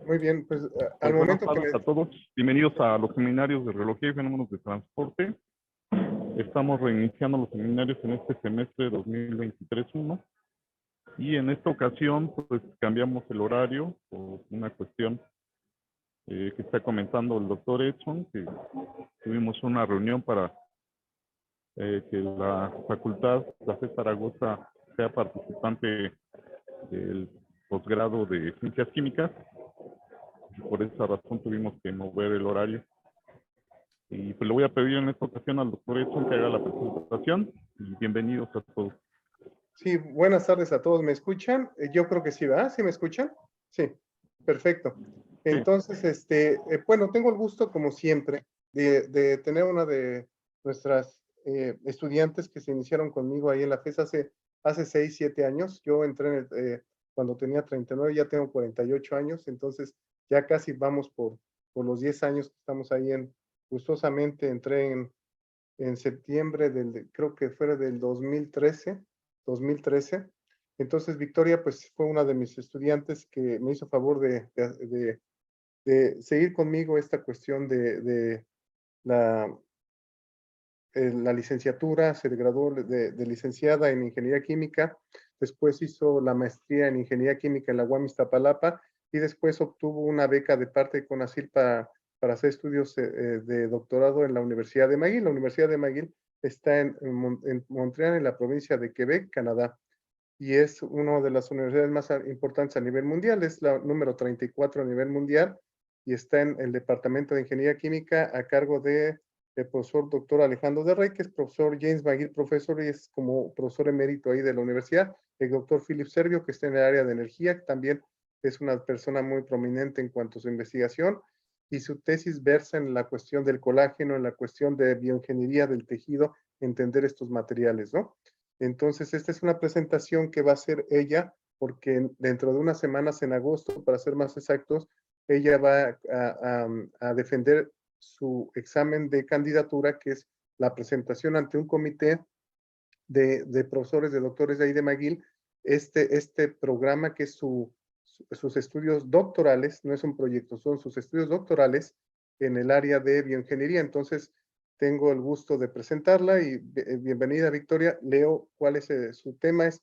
Muy bien, pues al Buenas momento que tardes a todos. Bienvenidos a los seminarios de relojía y fenómenos de transporte. Estamos reiniciando los seminarios en este semestre 2023-1 y en esta ocasión pues cambiamos el horario por una cuestión que está comentando el doctor Edson, que tuvimos una reunión para que la facultad, la FES Zaragoza, sea participante del posgrado de Ciencias Químicas. Por esa razón tuvimos que mover el horario. Y pues le voy a pedir en esta ocasión al doctor Edson que haga la presentación. Y bienvenidos a todos. Sí, buenas tardes a todos. ¿Me escuchan? Yo creo que sí, ¿verdad? ¿Sí me escuchan? Sí, perfecto. Entonces, bueno, tengo el gusto, como siempre, de tener una de nuestras estudiantes que se iniciaron conmigo ahí en la FES hace 6, 7 años. Yo entré cuando tenía 39, ya tengo 48 años, entonces ya casi vamos por los 10 años que estamos ahí gustosamente entré en septiembre creo que fuera del 2013. Entonces, Victoria, pues fue una de mis estudiantes que me hizo favor de seguir conmigo esta cuestión de la licenciatura. Se graduó de licenciada en Ingeniería Química, después hizo la maestría en Ingeniería Química en la UAM Iztapalapa y después obtuvo una beca de parte de CONACYT para hacer estudios de doctorado en la Universidad de McGill. La Universidad de McGill está en Montreal, en la provincia de Quebec, Canadá, y es una de las universidades más importantes a nivel mundial. Es la número 34 a nivel mundial y está en el Departamento de Ingeniería Química a cargo del profesor doctor Alejandro de Rey, que es profesor James McGill, profesor, y es como profesor emérito ahí de la universidad. El doctor Philip Servio, que está en el área de energía, que también es una persona muy prominente en cuanto a su investigación, y su tesis versa en la cuestión del colágeno, en la cuestión de bioingeniería del tejido, entender estos materiales, ¿no? Entonces, esta es una presentación que va a hacer ella, porque dentro de unas semanas, en agosto, para ser más exactos, ella va a defender su examen de candidatura, que es la presentación ante un comité de profesores, de doctores de ahí de McGill, este programa que es sus estudios doctorales, no es un proyecto, son sus estudios doctorales en el área de bioingeniería. Entonces, tengo el gusto de presentarla y bienvenida, Victoria. Leo cuál es su tema, es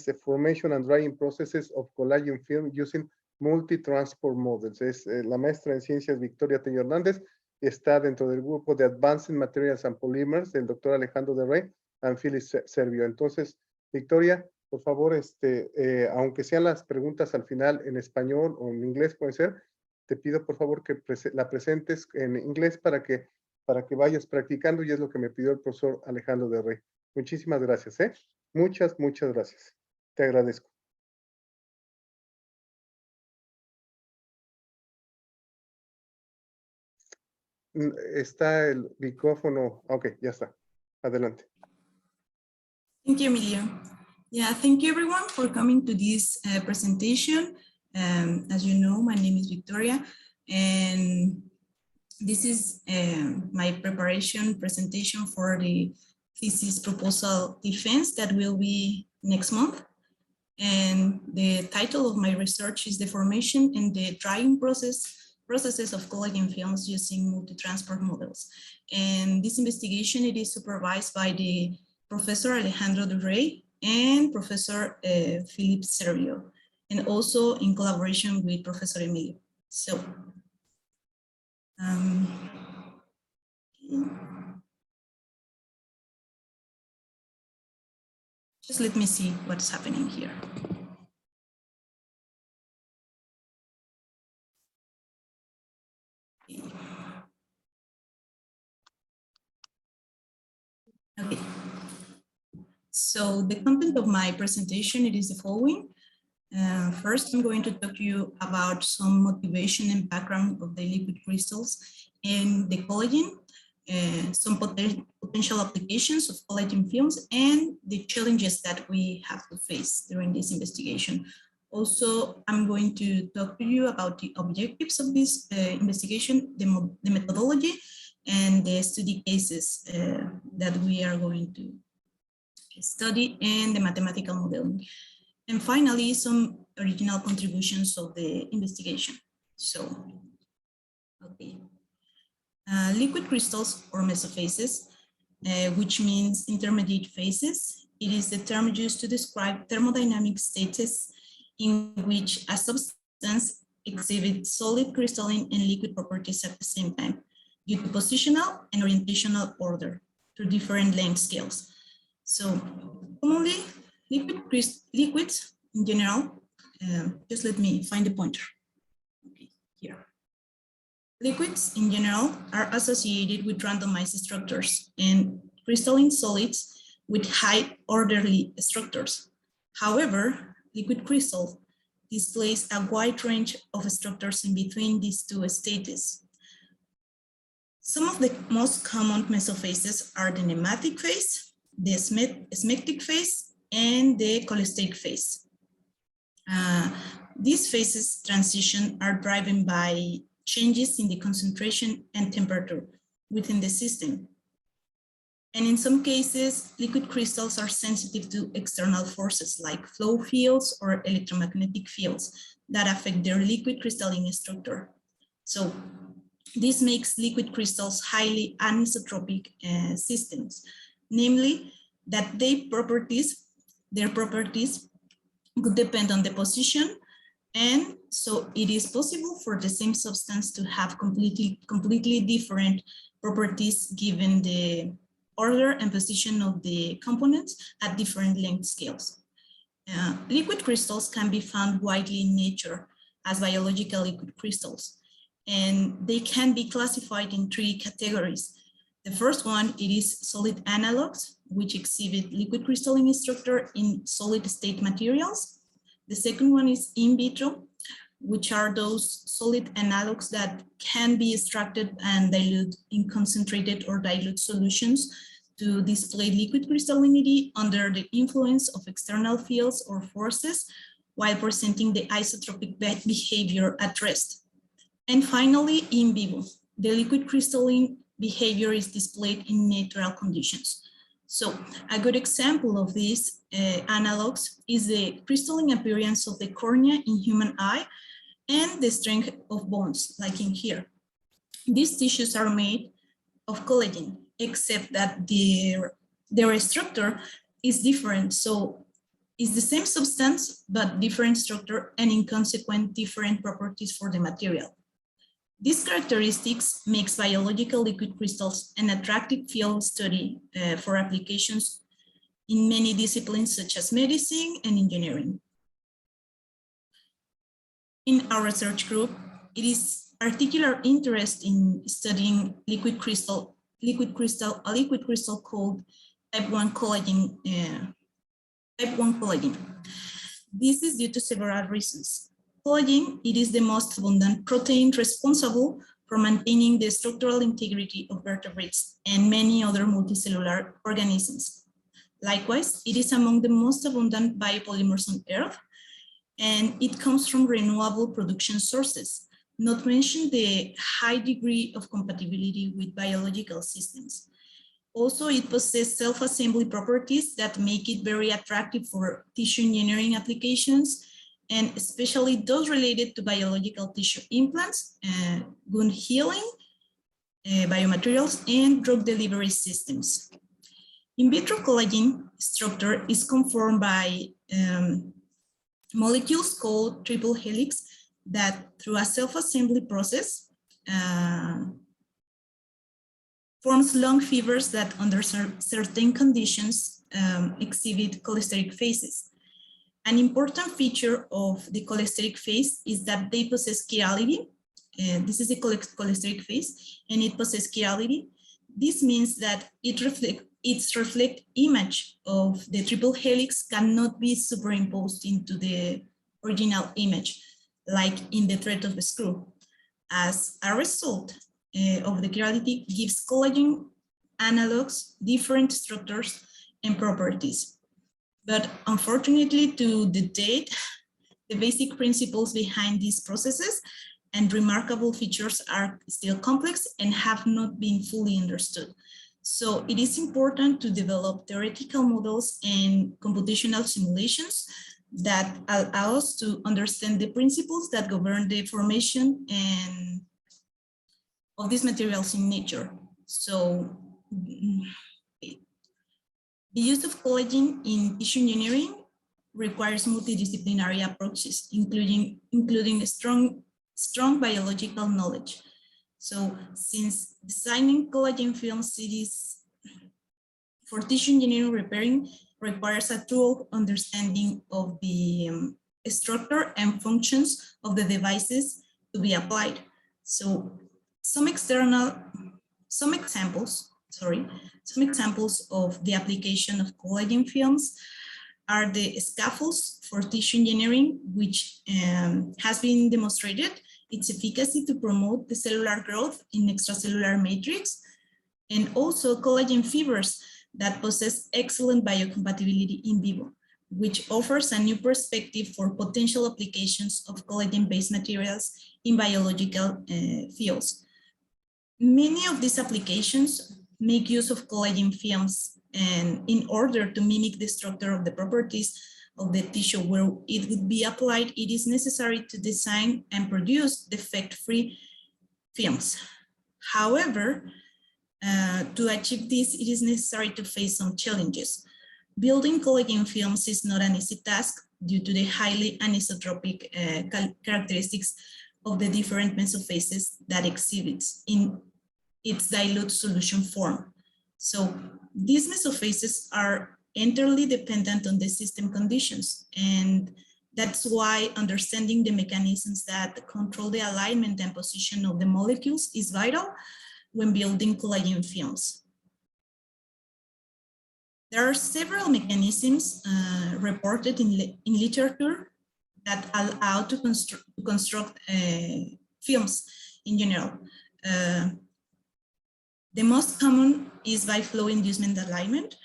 the Formation and Drying Processes of Collagen Film Using Multi-Transport Models. Es la maestra en ciencias Victoria Tello Hernández, está dentro del grupo de Advanced Materials and Polymers del doctor Alejandro de Rey and Philip Servio. Entonces, Victoria, por favor, aunque sean las preguntas al final en español o en inglés, puede ser, te pido por favor que la presentes en inglés para que vayas practicando, y es lo que me pidió el profesor Alejandro de Rey. Muchísimas gracias, ¿eh? Muchas gracias. Te agradezco. Está el micrófono. Ok, ya está. Adelante. Thank you, Emilio. Yeah, thank you everyone for coming to this presentation. As you know, my name is Victoria, and this is my presentation for the thesis proposal defense that will be next month. And the title of my research is the formation and the drying processes of collagen films using multi-transport models. And this investigation, it is supervised by the Professor Alejandro de Rey and Professor Philip Servio, and also in collaboration with Professor Emilio. So, just let me see what's happening here. Okay. So the content of my presentation, it is the following. First, I'm going to talk to you about some motivation and background of the liquid crystals and the collagen, some potential applications of collagen films, and the challenges that we have to face during this investigation. Also, I'm going to talk to you about the objectives of this investigation, the methodology, and the study cases that we are going to study, and the mathematical modeling. And finally, some original contributions of the investigation. So, okay. Liquid crystals or mesophases, which means intermediate phases. It is the term used to describe thermodynamic states in which a substance exhibits solid, crystalline, and liquid properties at the same time, due to positional and orientational order through different length scales. So commonly, liquids in general, just let me find the pointer. Okay, here. Liquids in general are associated with randomized structures and crystalline solids with high orderly structures. However, liquid crystal displays a wide range of structures in between these two states. Some of the most common mesophases are the nematic phase, the smectic phase, and the cholesteric phase. These phases transition are driven by changes in the concentration and temperature within the system. And in some cases, liquid crystals are sensitive to external forces like flow fields or electromagnetic fields that affect their liquid crystalline structure. So this makes liquid crystals highly anisotropic systems, namely that their properties would depend on the position, and so it is possible for the same substance to have completely different properties given the order and position of the components at different length scales. Liquid crystals can be found widely in nature as biological liquid crystals, and they can be classified in 3 categories. The first one, it is solid analogs, which exhibit liquid crystalline structure in solid state materials. The second one is in vitro, which are those solid analogs that can be extracted and diluted in concentrated or dilute solutions to display liquid crystallinity under the influence of external fields or forces while presenting the isotropic behavior at rest. And finally, in vivo, the liquid crystalline behavior is displayed in natural conditions. So a good example of these analogs is the crystalline appearance of the cornea in human eye and the strength of bones, like in here. These tissues are made of collagen, except that their structure is different. So it's the same substance, but different structure, and in consequence, different properties for the material. These characteristics makes biological liquid crystals an attractive field study for applications in many disciplines such as medicine and engineering. In our research group, it is particular interest in studying a liquid crystal called type 1 collagen. This is due to several reasons. Collagen, it is the most abundant protein responsible for maintaining the structural integrity of vertebrates and many other multicellular organisms. Likewise, it is among the most abundant biopolymers on Earth, and it comes from renewable production sources, not to mention the high degree of compatibility with biological systems. Also, it possesses self-assembly properties that make it very attractive for tissue engineering applications, and especially those related to biological tissue implants, wound healing, biomaterials, and drug delivery systems. In vitro collagen structure is conformed by molecules called triple helix that, through a self-assembly process, forms long fibers that, under certain conditions, exhibit cholesteric phases. An important feature of the cholesteric phase is that they possess chirality. This is the cholesteric phase, and it possesses chirality. This means that its reflect image of the triple helix cannot be superimposed into the original image, like in the thread of the screw. As a result of the chirality gives collagen analogs different structures and properties. But unfortunately, to the date, the basic principles behind these processes and remarkable features are still complex and have not been fully understood. So it is important to develop theoretical models and computational simulations that allow us to understand the principles that govern the formation and of these materials in nature. So the use of collagen in tissue engineering requires multidisciplinary approaches, including strong biological knowledge. So since designing collagen film series for tissue engineering repairing requires a thorough understanding of the structure and functions of the devices to be applied. So some examples of the application of collagen films are the scaffolds for tissue engineering, which has been demonstrated its efficacy to promote the cellular growth in extracellular matrix, and also collagen fibers that possess excellent biocompatibility in vivo, which offers a new perspective for potential applications of collagen-based materials in biological fields. Many of these applications make use of collagen films, and in order to mimic the structure of the properties of the tissue where it would be applied, it is necessary to design and produce defect-free films. However, to achieve this, it is necessary to face some challenges. Building collagen films is not an easy task due to the highly anisotropic characteristics of the different mesophases that exhibits in its dilute solution form. So these mesophases are entirely dependent on the system conditions, and that's why understanding the mechanisms that control the alignment and position of the molecules is vital when building collagen films. There are several mechanisms reported in literature that allow to construct films in general. The most common is by flow inducement alignment,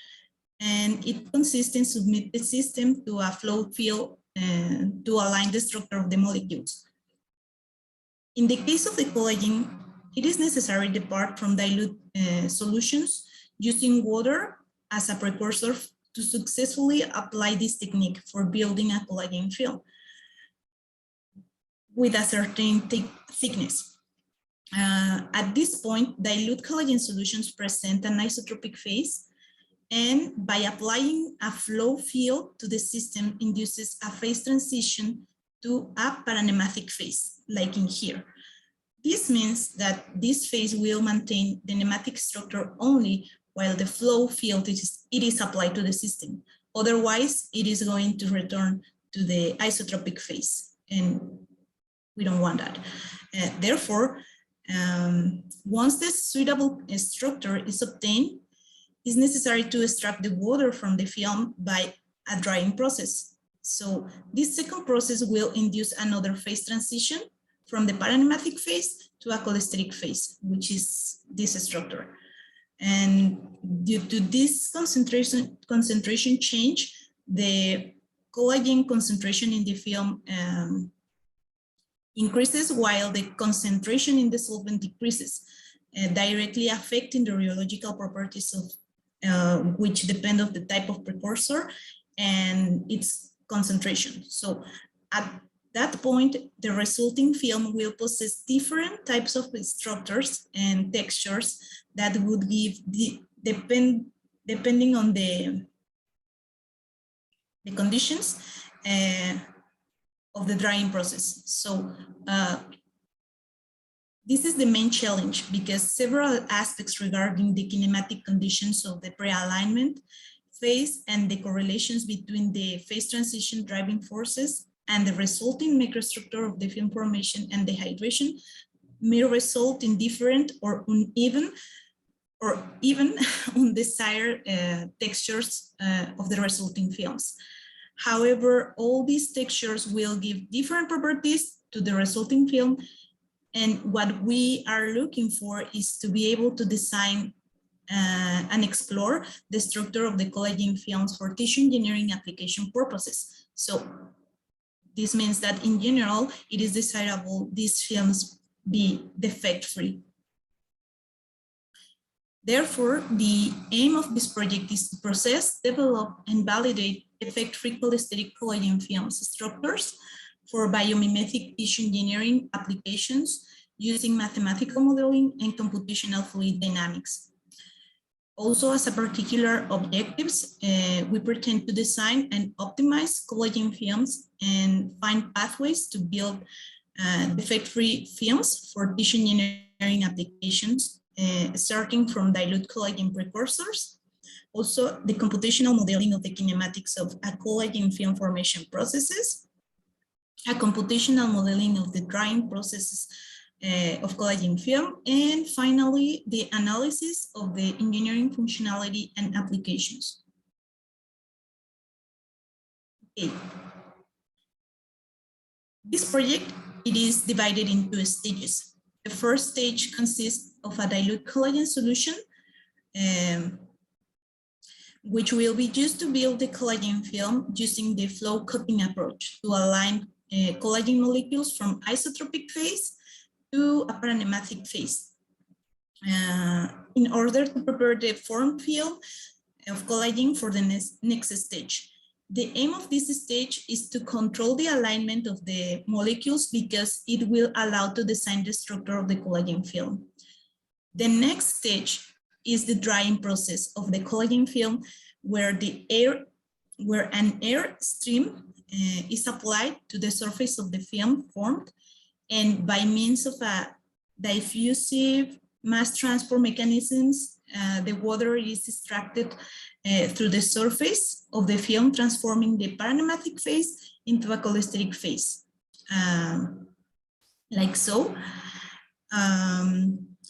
and it consists in submit the system to a flow field to align the structure of the molecules. In the case of the collagen, it is necessary to depart from dilute solutions using water as a precursor to successfully apply this technique for building a collagen film with a certain thickness. At this point, dilute collagen solutions present an isotropic phase, and by applying a flow field to the system induces a phase transition to a paranemmatic phase, like in here. This means that this phase will maintain the nematic structure only while the flow field is applied to the system. Otherwise, it is going to return to the isotropic phase, and we don't want that. Therefore, once the suitable structure is obtained, it's necessary to extract the water from the film by a drying process. So this second process will induce another phase transition from the paranemmatic phase to a cholesteric phase, which is this structure. And due to this concentration change, the collagen concentration in the film increases while the concentration in the solvent decreases, directly affecting the rheological properties of which depend on the type of precursor and its concentration. So at that point, the resulting film will possess different types of structures and textures that would give depending on the conditions of the drying process. So this is the main challenge because several aspects regarding the kinematic conditions of the pre-alignment phase and the correlations between the phase transition driving forces and the resulting microstructure of the film formation and dehydration may result in different or uneven or even undesired textures of the resulting films. However, all these textures will give different properties to the resulting film, and what we are looking for is to be able to design and explore the structure of the collagen films for tissue engineering application purposes. So this means that in general, it is desirable these films be defect-free. Therefore, the aim of this project is to process, develop, and validate effect-free cholesteric collagen films structures for biomimetic tissue engineering applications using mathematical modeling and computational fluid dynamics. Also, as a particular objectives, we pretend to design and optimize collagen films and find pathways to build defect-free films for tissue engineering applications, starting from dilute collagen precursors. Also, the computational modeling of the kinematics of a collagen film formation processes, a computational modeling of the drying processes of collagen film, and finally, the analysis of the engineering functionality and applications. Okay. This project, it is divided in 2 stages. The first stage consists of a dilute collagen solution, which will be used to build the collagen film using the flow cupping approach to align collagen molecules from isotropic phase to a paranemmatic phase in order to prepare the formed film of collagen for the next stage. The aim of this stage is to control the alignment of the molecules because it will allow to design the structure of the collagen film. The next stage is the drying process of the collagen film, where an air stream is applied to the surface of the film formed, and by means of a diffusive mass transfer mechanisms, the water is extracted through the surface of the film, transforming the paranemmatic phase into a cholesteric phase, like so.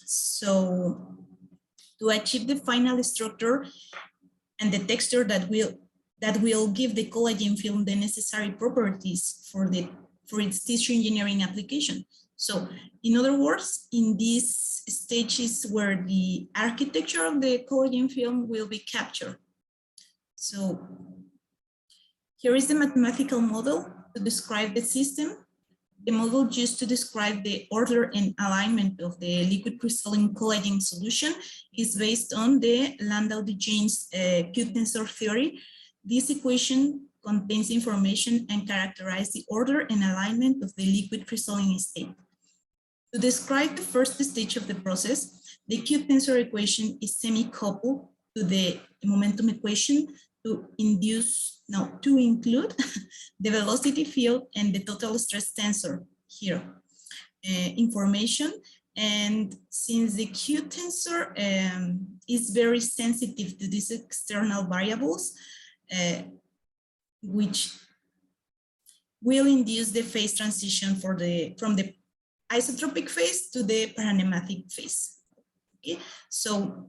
So to achieve the final structure and the texture that will give the collagen film the necessary properties for its tissue engineering application. So in other words, in these stages where the architecture of the collagen film will be captured. So here is the mathematical model to describe the system. The model used to describe the order and alignment of the liquid crystalline collagen solution is based on the Landau-Digen's Q-tensor theory. This equation contains information and characterizes the order and alignment of the liquid crystalline state. To describe the first stage of the process, the Q-tensor equation is semi-coupled to the momentum equation to include the velocity field and the total stress tensor here information. And since the Q-tensor is very sensitive to these external variables, which will induce the phase transition from the isotropic phase to the paranemmatic phase. Okay, so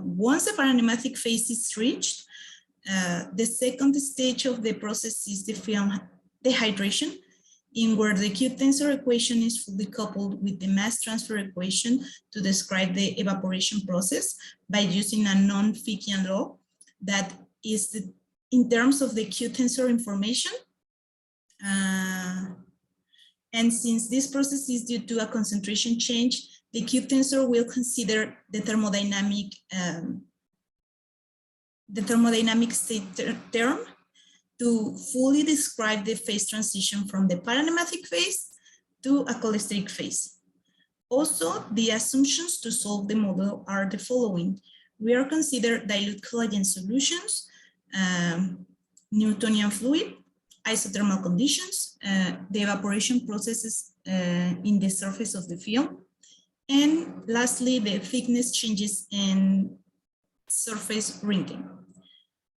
once the paranemmatic phase is reached, the second stage of the process is the film dehydration, in where the Q-tensor equation is fully coupled with the mass transfer equation to describe the evaporation process by using a non-Fickian law that is in terms of the Q-tensor information. And since this process is due to a concentration change, the Q-tensor will consider the thermodynamic state term to fully describe the phase transition from the paranemmatic phase to a cholesteric phase. Also, the assumptions to solve the model are the following. We are considered dilute collagen solutions, Newtonian fluid, isothermal conditions, the evaporation processes in the surface of the film, and lastly, the thickness changes in surface wrinkling.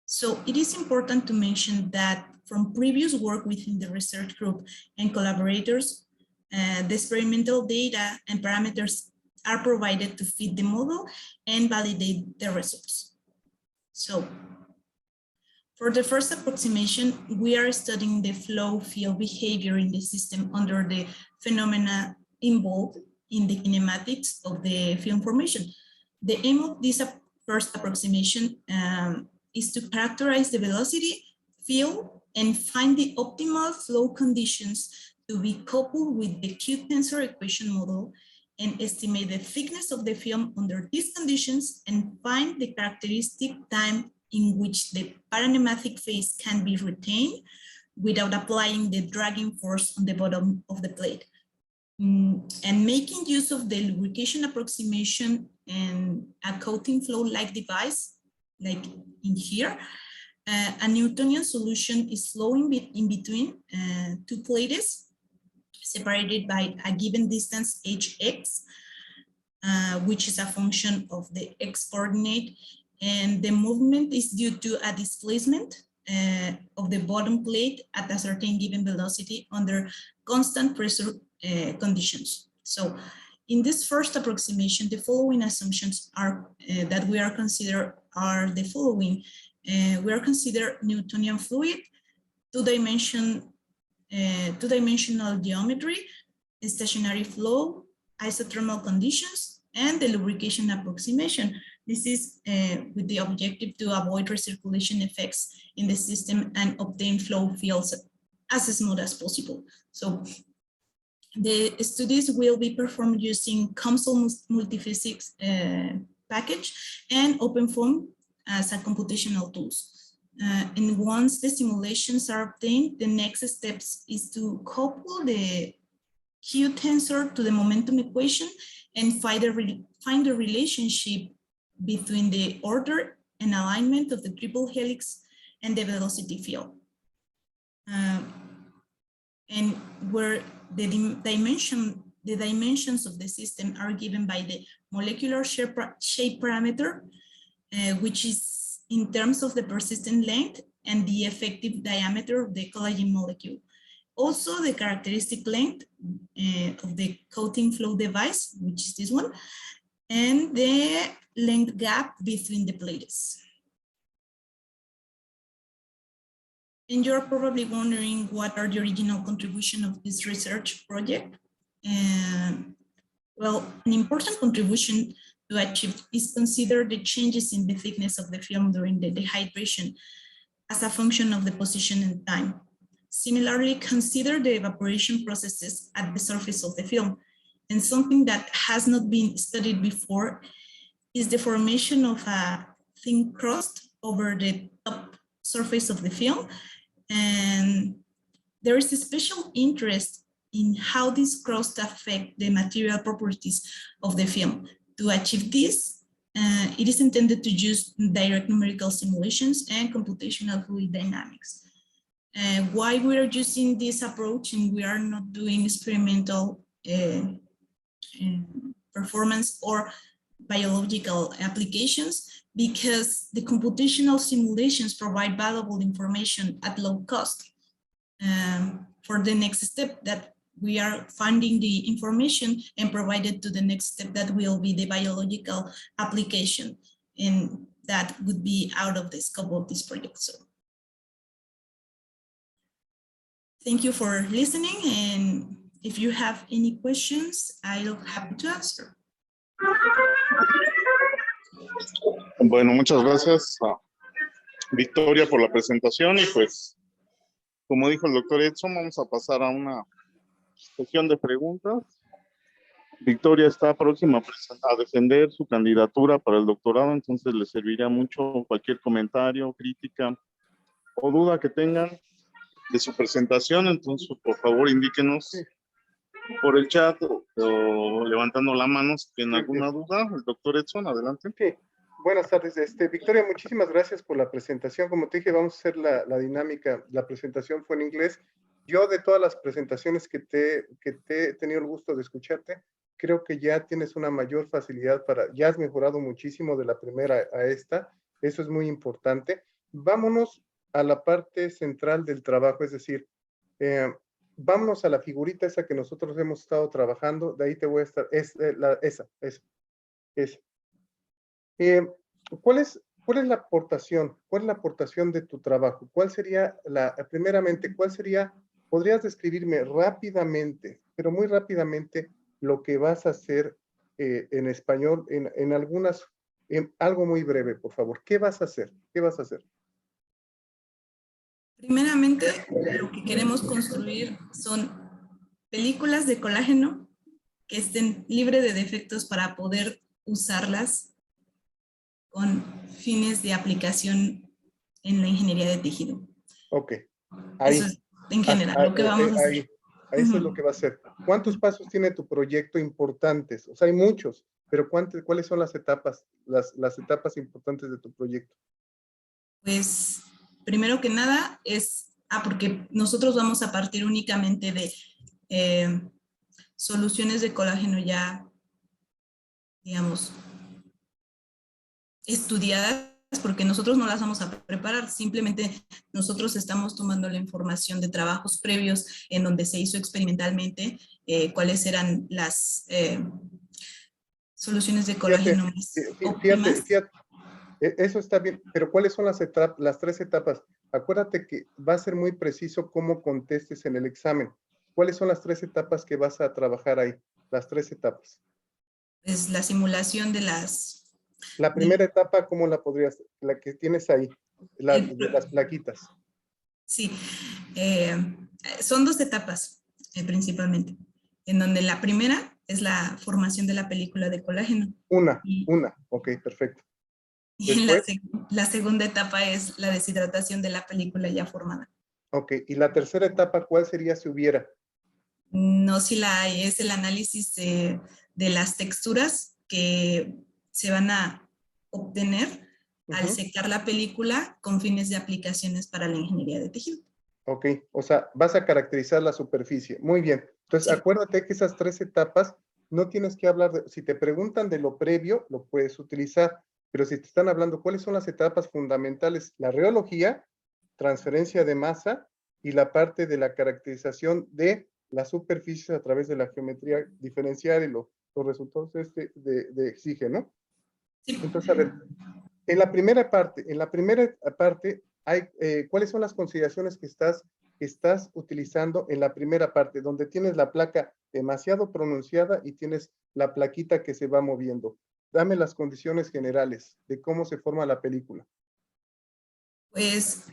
So it is important to mention that from previous work within the research group and collaborators, the experimental data and parameters are provided to fit the model and validate the results. So for the first approximation, we are studying the flow field behavior in the system under the phenomena involved in the kinematics of the film formation. The aim of this first approximation is to characterize the velocity field and find the optimal flow conditions to be coupled with the Q-tensor equation model and estimate the thickness of the film under these conditions and find the characteristic time in which the paranemmatic phase can be retained without applying the dragging force on the bottom of the plate. And making use of the lubrication approximation and a coating flow-like device, like in here, a Newtonian solution is flowing in between two plates separated by a given distance hx, which is a function of the x coordinate, and the movement is due to a displacement of the bottom plate at a certain given velocity under constant pressure conditions. So in this first approximation, the following assumptions are that we are consider are the following. We are consider Newtonian fluid, two-dimensional geometry, stationary flow, isothermal conditions, and the lubrication approximation. This is with the objective to avoid recirculation effects in the system and obtain flow fields as smooth as possible. So the studies will be performed using COMSOL multiphysics package and OpenFOAM as a computational tools. And once the simulations are obtained, the next steps is to couple the Q tensor to the momentum equation and find the relationship between the order and alignment of the triple helix and the velocity field. And where the dimensions of the system are given by the molecular shape parameter, which is in terms of the persistent length and the effective diameter of the collagen molecule. Also the characteristic length of the coating flow device, which is this one, and the length gap between the plates. And you're probably wondering what are the original contribution of this research project. Well, an important contribution to achieve is consider the changes in the thickness of the film during the dehydration as a function of the position and time. Similarly, consider the evaporation processes at the surface of the film. And something that has not been studied before is the formation of a thin crust over the top surface of the film. And there is a special interest in how this crust affect the material properties of the film. To achieve this, it is intended to use direct numerical simulations and computational fluid dynamics. Why we are using this approach and we are not doing experimental performance or biological applications, because the computational simulations provide valuable information at low cost. For the next step, that we are finding the information and provided to the next step that will be the biological application, and that would be out of the scope of this project. So thank you for listening, and if you have any questions, I'll be happy to answer. Bueno, muchas gracias a Victoria por la presentación, y pues, como dijo el doctor Edson, vamos a pasar a una sesión de preguntas. Victoria está próxima a defender su candidatura para el doctorado, entonces le serviría mucho cualquier comentario, crítica o duda que tengan de su presentación. Entonces, por favor, indíquenos por el chat o levantando la mano si tienen alguna duda. El doctor Edson, adelante. Sí. Buenas tardes, Victoria, muchísimas gracias por la presentación. Como te dije, vamos a hacer la dinámica. La presentación fue en inglés. Yo, de todas las presentaciones que te he tenido el gusto de escucharte, creo que ya tienes una mayor facilidad ya has mejorado muchísimo de la primera a esta. Eso es muy importante. Vámonos a la parte central del trabajo, es decir, vámonos a la figurita esa que nosotros hemos estado trabajando. De ahí te voy a estar, esa. ¿Cuál es la aportación? ¿Cuál es la aportación de tu trabajo? ¿Cuál sería primeramente, podrías describirme rápidamente, pero muy rápidamente, lo que vas a hacer en español, algo muy breve, por favor? ¿Qué vas a hacer? Primeramente, lo que queremos construir son películas de colágeno que estén libres de defectos para poder usarlas con fines de aplicación en la ingeniería de tejido. Ok. Ahí. Eso es en general lo que vamos a hacer. Ahí. Eso es lo que va a hacer. ¿Cuántos pasos tiene tu proyecto importantes? O sea, hay muchos, pero ¿cuáles son las etapas, las etapas importantes de tu proyecto? Pues, primero que nada es, porque nosotros vamos a partir únicamente de soluciones de colágeno ya, digamos, estudiadas, porque nosotros no las vamos a preparar, simplemente nosotros estamos tomando la información de trabajos previos en donde se hizo experimentalmente cuáles eran las soluciones de colágeno más óptimas. Fíjate, eso está bien, pero ¿cuáles son las 3 etapas? Acuérdate que va a ser muy preciso cómo contestes en el examen. ¿Cuáles son las 3 etapas que vas a trabajar ahí? Las 3 etapas. Es la simulación de las... La primera etapa, ¿cómo la podrías? La que tienes ahí, de las plaquitas. Sí, son 2 etapas principalmente, en donde la primera es la formación de la película de colágeno. Una, ok, perfecto. Y la segunda etapa es la deshidratación de la película ya formada. Ok, y la tercera etapa, ¿cuál sería si hubiera? No, si la hay, es el análisis de las texturas que se van a obtener al secar la película con fines de aplicaciones para la ingeniería de tejido. Ok, o sea, vas a caracterizar la superficie. Muy bien. Entonces, sí, acuérdate que esas 3 etapas no tienes que hablar de, si te preguntan de lo previo, lo puedes utilizar, pero si te están hablando cuáles son las etapas fundamentales, la rheología, transferencia de masa y la parte de la caracterización de las superficies a través de la geometría diferencial y los resultados de Exige, ¿no? Sí. Entonces, a ver, en la primera parte hay, ¿cuáles son las consideraciones que estás utilizando en la primera parte, donde tienes la placa demasiado pronunciada y tienes la plaquita que se va moviendo? Dame las condiciones generales de cómo se forma la película. Pues,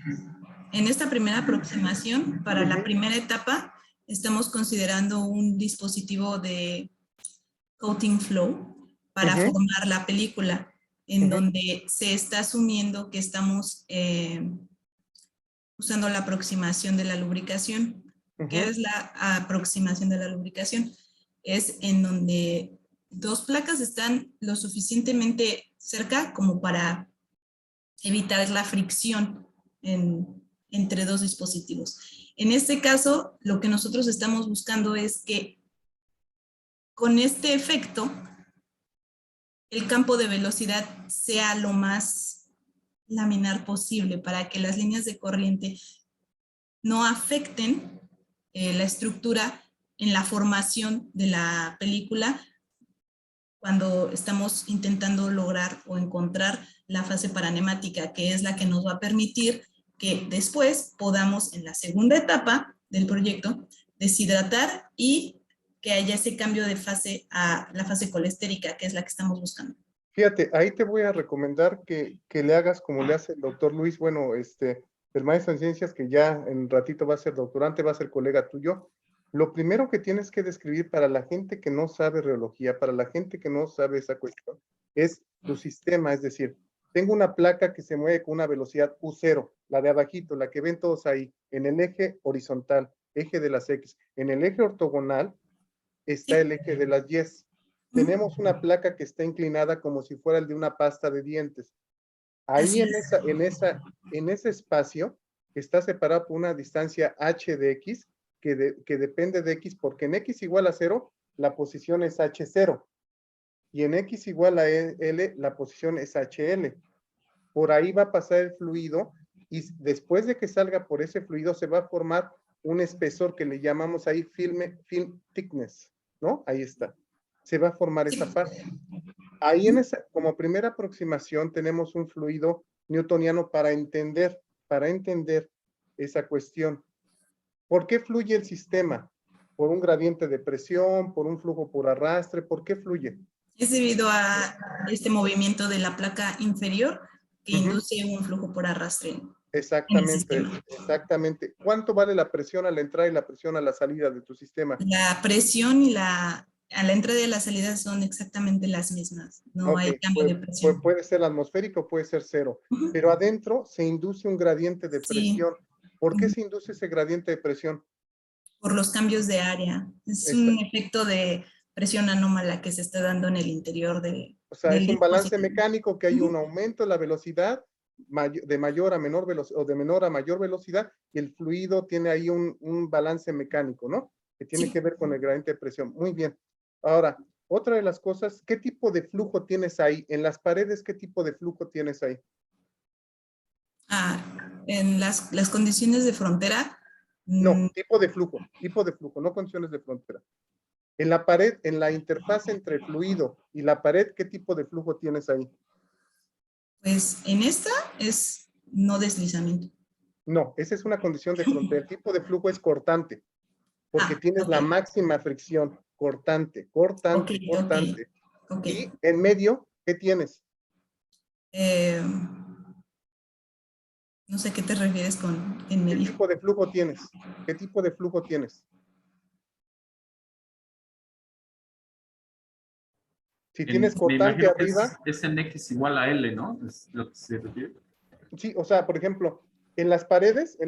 en esta primera aproximación, para la primera etapa, estamos considerando un dispositivo de coating flow para formar la película, en donde se está asumiendo que estamos usando la aproximación de la lubricación. ¿Qué es la aproximación de la lubricación? Es en donde 2 placas están lo suficientemente cerca como para evitar la fricción entre 2 dispositivos. En este caso, lo que nosotros estamos buscando es que con este efecto, el campo de velocidad sea lo más laminar posible para que las líneas de corriente no afecten la estructura en la formación de la película cuando estamos intentando lograr o encontrar la fase paranemática, que es la que nos va a permitir que después podamos, en la segunda etapa del proyecto, deshidratar y que haya ese cambio de fase a la fase colestérica, que es la que estamos buscando. Fíjate, ahí te voy a recomendar que le hagas como le hace el doctor Luis, bueno, el maestro en ciencias, que ya en un ratito va a ser doctorante, va a ser colega tuyo. Lo primero que tienes que describir para la gente que no sabe rheología, para la gente que no sabe esa cuestión, es tu sistema, es decir, tengo una placa que se mueve con una velocidad U0, la de abajito, la que ven todos ahí, en el eje horizontal, eje de las X. En el eje ortogonal está el eje de las Y. Tenemos una placa que está inclinada como si fuera el de una pasta de dientes. Ahí en ese espacio está separado por una distancia h de x que depende de x, porque en x igual a 0 la posición es h0 y en x igual a l la posición es hl. Por ahí va a pasar el fluido y después de que salga por ese fluido se va a formar un espesor que le llamamos ahí film thickness, ¿no? Ahí está. Se va a formar esa parte. Ahí como primera aproximación tenemos un fluido newtoniano para entender esa cuestión. ¿Por qué fluye el sistema? ¿Por un gradiente de presión? ¿Por un flujo por arrastre? ¿Por qué fluye? Es debido a este movimiento de la placa inferior que induce un flujo por arrastre. Exactamente, exactamente. ¿Cuánto vale la presión a la entrada y la presión a la salida de tu sistema? La presión y la a la entrada y a la salida son exactamente las mismas. No hay cambio de presión. Puede ser atmosférico, puede ser cero. Ujú. Pero adentro se induce un gradiente de Sí. presión. ¿Por qué Ujú. se induce ese gradiente de presión? Por los cambios de área. Es un efecto de presión anómala que se está dando en el interior O sea, del es un balance dispositivo. mecánico que hay un Ujú. aumento en la velocidad de mayor a menor velocidad o de menor a mayor velocidad y el fluido tiene ahí un balance mecánico, ¿no? Que tiene Sí. que ver con el gradiente de presión. Muy bien. Ahora, otra de las cosas, ¿qué tipo de flujo tienes ahí? En las paredes, ¿qué tipo de flujo tienes ahí? En las condiciones de frontera, No, tipo de flujo, no condiciones de frontera. En la pared, en la interfaz entre el fluido y la pared, ¿qué tipo de flujo tienes ahí? pues en esta es no deslizamiento. No, esa es una condición de frontera. El tipo de flujo es cortante, porque tienes Ok. la máxima fricción, cortante. Ok. Y en medio, ¿qué tienes? Eh, no sé qué te refieres con en ¿Qué medio. tipo de flujo tienes? ¿Qué tipo de flujo tienes? Si tienes Me cortante imagino que arriba, es en X igual a L, ¿no? Es lo que se refiere. sí, o sea, por ejemplo, en las paredes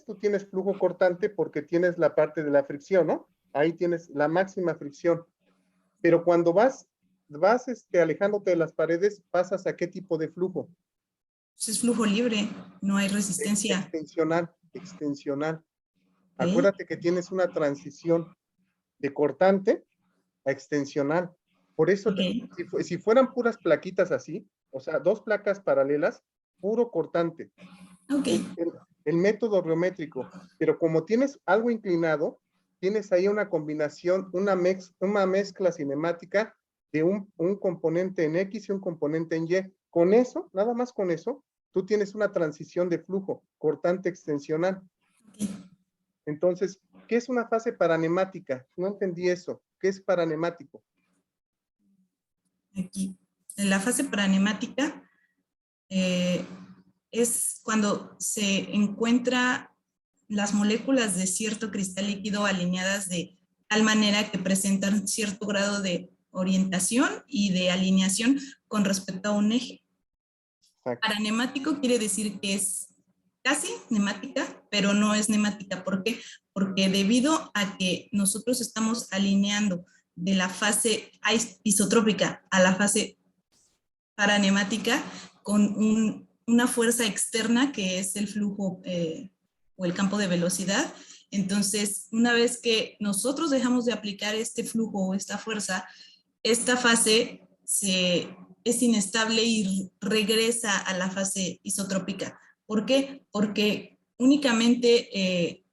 tú tienes flujo cortante porque tienes la parte de la fricción, ¿no? Ahí tienes la máxima fricción. Pero cuando vas alejándote de las paredes, pasas a qué tipo de flujo? Pues es flujo libre, no hay resistencia. Extensional. ¿Ok? Acuérdate que tienes una transición de cortante a extensional. Por eso, Ok. si fueran puras plaquitas así, o sea, dos placas paralelas, puro cortante, Ok. el método geométrico, pero como tienes algo inclinado, tienes ahí una combinación, una mezcla cinemática de un componente en X y un componente en Y. Con eso, nada más con eso, tú tienes una transición de flujo cortante extensional. Ok. Entonces, ¿qué es una fase paranemática? No entendí eso. ¿Qué es paranemático? Aquí. En la fase paranemática es cuando se encuentra las moléculas de cierto cristal líquido alineadas de tal manera que presentan cierto grado de orientación y de alineación con respecto a un eje. Exacto. Paranemático quiere decir que es casi nemática, pero no es nemática. ¿Por qué? Porque debido a que nosotros estamos alineando de la fase isotrópica a la fase paranemática con una fuerza externa que es el flujo o el campo de velocidad. Entonces, una vez que nosotros dejamos de aplicar este flujo o esta fuerza, esta fase es inestable y regresa a la fase isotrópica. ¿Por qué? Porque únicamente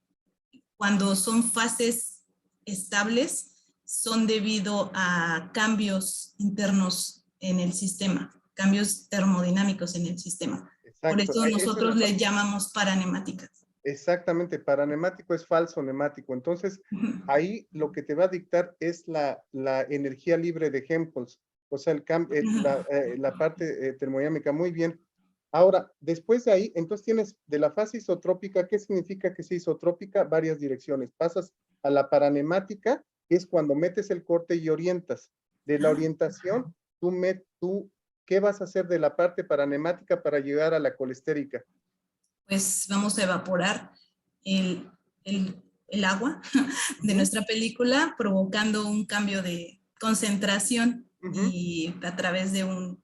cuando son fases estables son debido a cambios internos en el sistema, cambios termodinámicos en el sistema. Por Exacto. eso Esa es nosotros le llamamos paranemáticas. exactamente, paranemático es falso nemático. Entonces, ahí lo que te va a dictar es la energía libre de Helmholtz, o sea, la parte termodinámica. Muy bien. Ahora, después de ahí, entonces tienes de la fase isotrópica. ¿Qué significa que sea isotrópica? Varias direcciones. Pasas a la paranemática, que es cuando metes el corte y orientas. De la orientación, tú ¿qué vas a hacer de la parte paranemática para llegar a la colestérica? Pues vamos a evaporar el, el agua de nuestra película, provocando un cambio de concentración y a través de un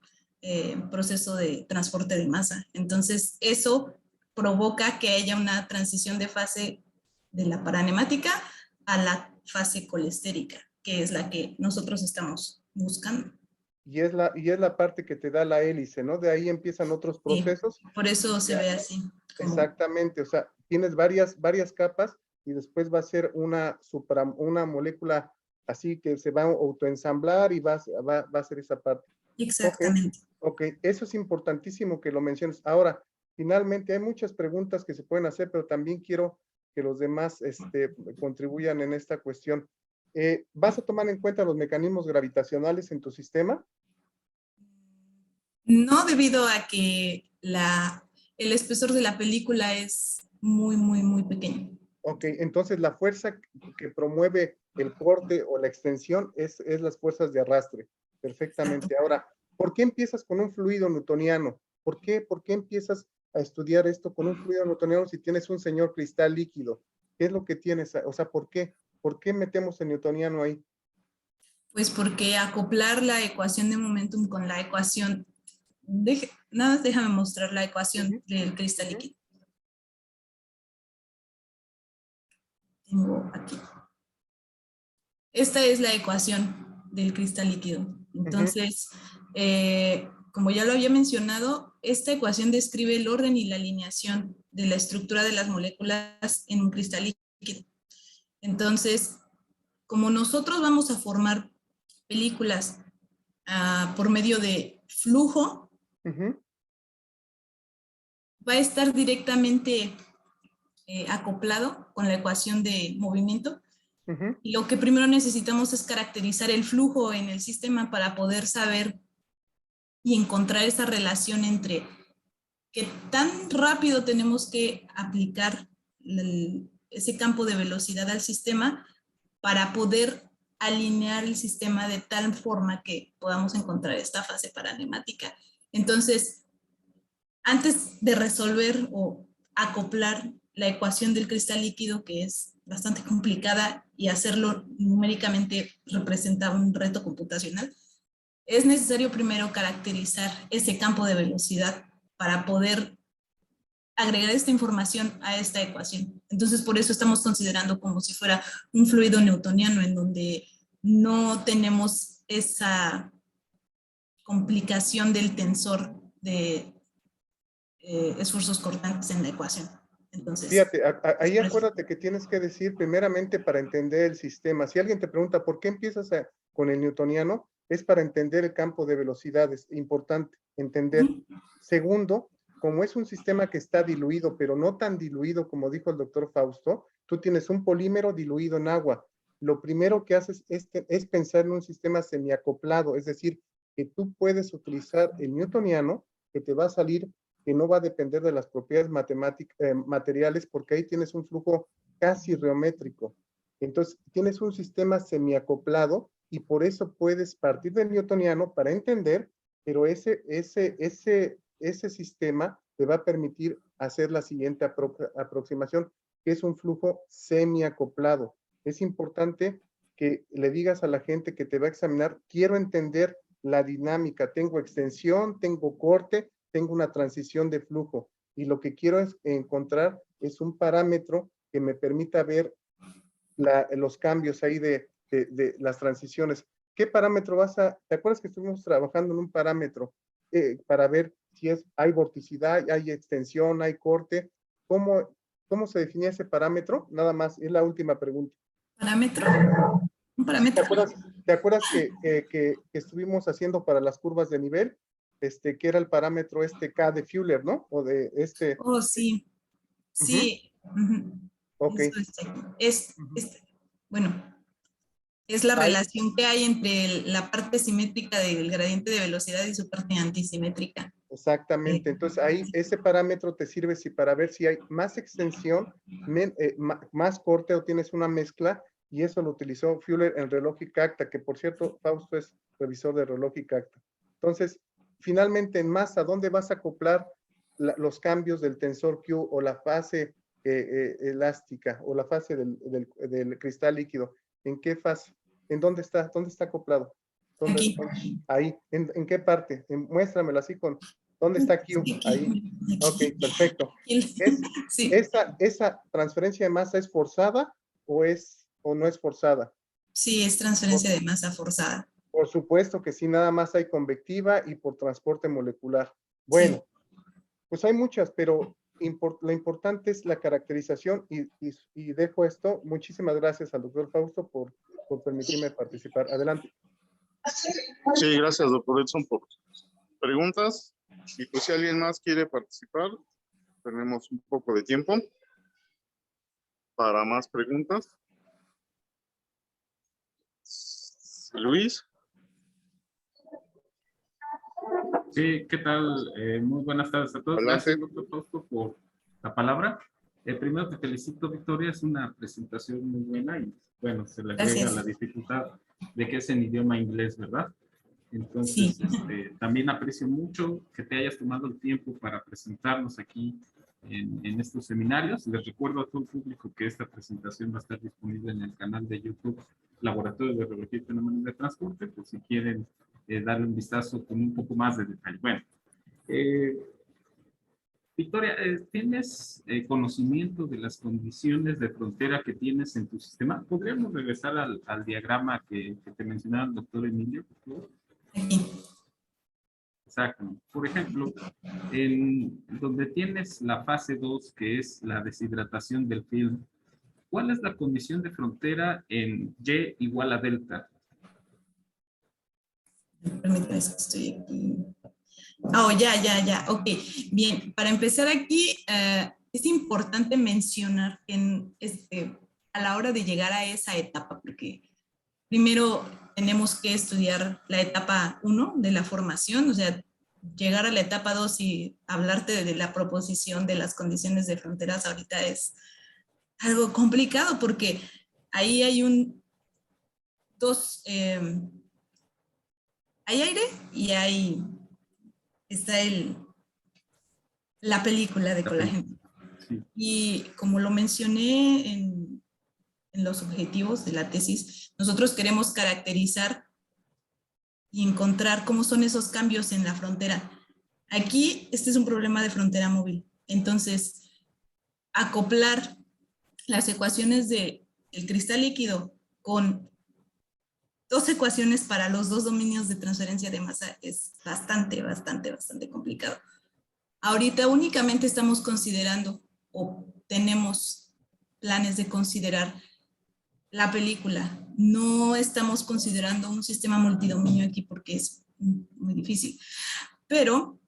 proceso de transporte de masa. Entonces, eso provoca que haya una transición de fase de la paranemática a la fase colestérica, que es la que nosotros estamos buscando. Y es la parte que te da la hélice, ¿no? De ahí empiezan otros procesos. Sí, por eso se ve así. Exactamente, o sea, tienes varias capas y después va a ser una molécula así que se va a autoensamblar y va a ser esa parte. Exactamente. Ok, eso es importantísimo que lo menciones. Ahora, finalmente hay muchas preguntas que se pueden hacer, pero también quiero que los demás contribuyan en esta cuestión. ¿Vas a tomar en cuenta los mecanismos gravitacionales en tu sistema? No, debido a que el espesor de la película es muy, muy, muy pequeño. Ok, entonces la fuerza que promueve el corte o la extensión es las fuerzas de arrastre. Perfectamente. Ahora, ¿por qué empiezas con un fluido newtoniano? ¿Por qué empiezas a estudiar esto con un fluido newtoniano si tienes un señor cristal líquido? ¿Qué es lo que tienes? O sea, ¿por qué? ¿Por qué metemos el newtoniano ahí? Pues porque acoplar la ecuación de momentum con la ecuación, nada más déjame mostrar la ecuación del cristal líquido. Tengo aquí. Esta es la ecuación del cristal líquido. Entonces, como ya lo había mencionado, esta ecuación describe el orden y la alineación de la estructura de las moléculas en un cristal líquido. Entonces, como nosotros vamos a formar películas por medio de flujo, va a estar directamente acoplado con la ecuación de movimiento. Y lo que primero necesitamos es caracterizar el flujo en el sistema para poder saber y encontrar esa relación entre qué tan rápido tenemos que aplicar ese campo de velocidad al sistema para poder alinear el sistema de tal forma que podamos encontrar esta fase paranemática. Entonces, antes de resolver o acoplar la ecuación del cristal líquido, que es bastante complicada, y hacerlo numéricamente representa un reto computacional, es necesario primero caracterizar ese campo de velocidad para poder agregar esta información a esta ecuación. Entonces, por eso estamos considerando como si fuera un fluido newtoniano, en donde no tenemos esa complicación del tensor de esfuerzos cortantes en la ecuación. Entonces, fíjate, ahí acuérdate que tienes que decir primeramente para entender el sistema. Si alguien te pregunta por qué empiezas con el newtoniano, es para entender el campo de velocidades. Importante entender. Segundo, como es un sistema que está diluido, pero no tan diluido como dijo el doctor Fausto, tú tienes un polímero diluido en agua. Lo primero que haces es pensar en un sistema semiacoplado, es decir, que tú puedes utilizar el newtoniano, que te va a salir, que no va a depender de las propiedades materiales, porque ahí tienes un flujo casi geométrico. Entonces, tienes un sistema semiacoplado y por eso puedes partir del newtoniano para entender, pero ese sistema te va a permitir hacer la siguiente aproximación, que es un flujo semiacoplado. Es importante que le digas a la gente que te va a examinar, quiero entender la dinámica, tengo extensión, tengo corte, tengo una transición de flujo y lo que quiero encontrar es un parámetro que me permita ver los cambios ahí de las transiciones. ¿Qué parámetro te acuerdas que estuvimos trabajando en un parámetro para ver si hay vorticidad, hay extensión, hay corte? ¿Cómo se definía ese parámetro? Nada más, es la última pregunta. ¿Parámetro? ¿Un parámetro? ¿Te acuerdas que estuvimos haciendo para las curvas de nivel? Que era el parámetro K de Fuller, ¿no? O de Oh, sí. Sí. Ok. Bueno, es la relación que hay entre la parte simétrica del gradiente de velocidad y su parte antisimétrica. Exactamente. Entonces ahí ese parámetro te sirve para ver si hay más extensión, más corte o tienes una mezcla, y eso lo utilizó Fuller en reloj y Cacta, que por cierto, Fausto es revisor de reloj y Cacta. Entonces, finalmente en masa, ¿dónde vas a acoplar los cambios del tensor Q o la fase elástica o la fase del cristal líquido? ¿En qué fase? ¿En dónde está? ¿Dónde está acoplado? Aquí. Ahí. ¿En qué parte? Muéstramelo así con... ¿Dónde está Q? Ahí. Ok, perfecto. Sí. ¿Esa transferencia de masa es forzada o no es forzada? Sí, es transferencia de masa forzada. Por supuesto que sí, nada más hay convectiva y por transporte molecular. Bueno, pues hay muchas, pero lo importante es la caracterización y dejo esto. Muchísimas gracias al doctor Fausto por permitirme participar. Adelante. Sí, gracias, doctor Edson, por preguntas. Y pues si alguien más quiere participar, tenemos un poco de tiempo para más preguntas. Luis. Sí, ¿qué tal? Muy buenas tardes a todos. Adelante. Gracias, doctor Fausto, por la palabra. Primero te felicito, Victoria, es una presentación muy buena y bueno, se le agrega Gracias. la dificultad de que es en idioma inglés, ¿verdad? Sí. Entonces, también aprecio mucho que te hayas tomado el tiempo para presentarnos aquí en estos seminarios. Les recuerdo a todo el público que esta presentación va a estar disponible en el canal de YouTube Laboratorio de Radiología y Fenómenos de Transporte, por si quieren darle un vistazo con un poco más de detalle. Bueno, Victoria, ¿tienes conocimiento de las condiciones de frontera que tienes en tu sistema? ¿Podríamos regresar al diagrama que te mencionaba el doctor Emilio, por favor? Aquí. Exacto. Por ejemplo, en donde tienes la fase 2, que es la deshidratación del film, ¿cuál es la condición de frontera en Y igual a delta? Permítame, es que estoy aquí. Oh, ya. Ok, bien. Para empezar aquí, es importante mencionar que a la hora de llegar a esa etapa, porque primero tenemos que estudiar la etapa 1 de la formación, o sea, llegar a la etapa 2 y hablarte de la proposición de las condiciones de fronteras ahorita es algo complicado porque ahí hay hay aire y está la película de La película. colágeno. Sí. Y como lo mencioné en los objetivos de la tesis, nosotros queremos caracterizar y encontrar cómo son esos cambios en la frontera. Aquí, este es un problema de frontera móvil. Entonces, acoplar las ecuaciones del cristal líquido con dos ecuaciones para los dos dominios de transferencia de masa es bastante complicado. Ahorita únicamente estamos considerando o tenemos planes de considerar la película. No estamos considerando un sistema multidominio aquí porque es muy difícil. Pero